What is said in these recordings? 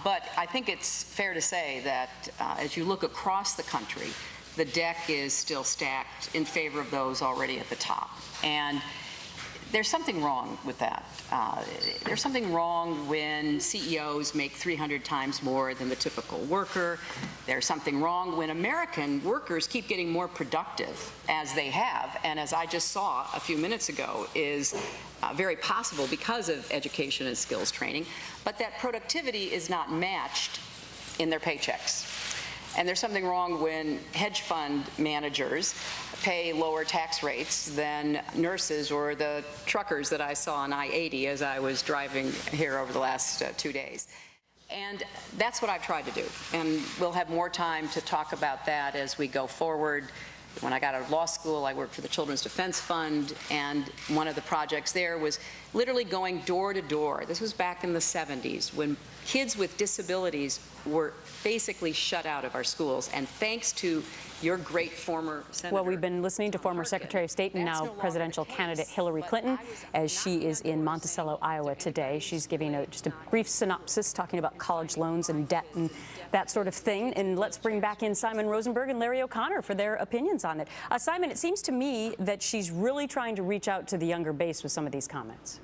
But I think it's fair to say that as you look across the country, the deck is still stacked in favor of those already at the top. And there's something wrong with that. There's something wrong when CEOs make 300 times more than the typical worker. There's something wrong when American workers keep getting more productive, as they have, and as I just saw a few minutes ago, is very possible because of education and skills training, but that productivity is not matched in their paychecks. And there's something wrong when hedge fund managers pay lower tax rates than nurses or the truckers that I saw on I-80 as I was driving here over the last 2 days. And that's what I've tried to do. And we'll have more time to talk about that as we go forward. When I got out of law school, I worked for the Children's Defense Fund, and one of the projects there was literally going door to door. This was back in the 70s when kids with disabilities were basically shut out of our schools, and thanks to your great former senator. Well, we've been listening to former Secretary of State and now presidential candidate Hillary Clinton as she is in Monticello, Iowa today. She's giving just a brief synopsis, talking about college loans and debt and that sort of thing. And let's bring back in Simon Rosenberg and Larry O'Connor for their opinions on it. Simon, it seems to me that she's really trying to reach out to the younger base with some of these comments.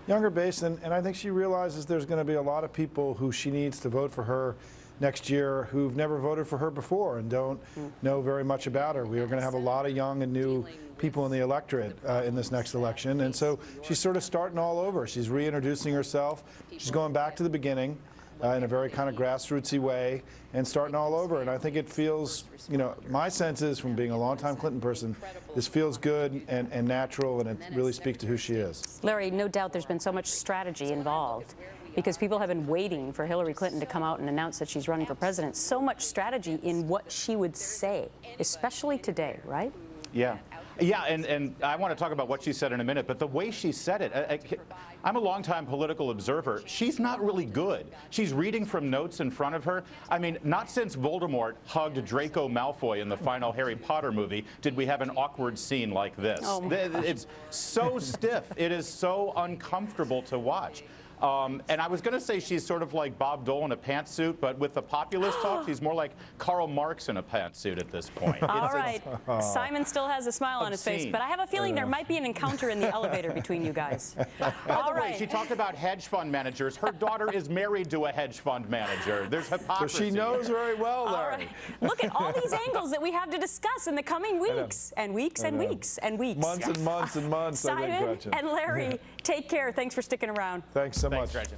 Younger base, and I think she realizes there's going to be a lot of people who she needs to vote for her next year who've never voted for her before and don't know very much about her. We are going to have a lot of young and new people in the electorate in this next election, and so she's sort of starting all over. She's reintroducing herself. She's going back to the beginning in a very kind of grassrootsy way and starting all over. And I think it feels, you know, my sense is, from being a longtime Clinton person, this feels good and natural, and it really speaks to who she is. Larry, no doubt there's been so much strategy involved, because people have been waiting for Hillary Clinton to come out and announce that she's running for president. So much strategy in what she would say, especially today, right? Yeah. Yeah, and I want to talk about what she said in a minute, but the way she said it, I'm a longtime political observer. She's not really good. She's reading from notes in front of her. I mean, not since Voldemort hugged Draco Malfoy in the final Harry Potter movie did we have an awkward scene like this. Oh, it's so stiff. It is so uncomfortable to watch. And I was going to say she's sort of like Bob Dole in a pantsuit, but with the populist talk, she's more like Karl Marx in a pantsuit at this point. All right. Simon still has a smile on his face, but I have a feeling there might be an encounter in the elevator between you guys. By the way, she talked about hedge fund managers. Her daughter is married to a hedge fund manager. There's hypocrisy. So she knows very well, Larry. All right. Look at all these angles that we have to discuss in the coming weeks and weeks and weeks and weeks. Months and months and months. Simon and Larry, take care. Thanks for sticking around. Thanks so much. Thanks, Gretchen.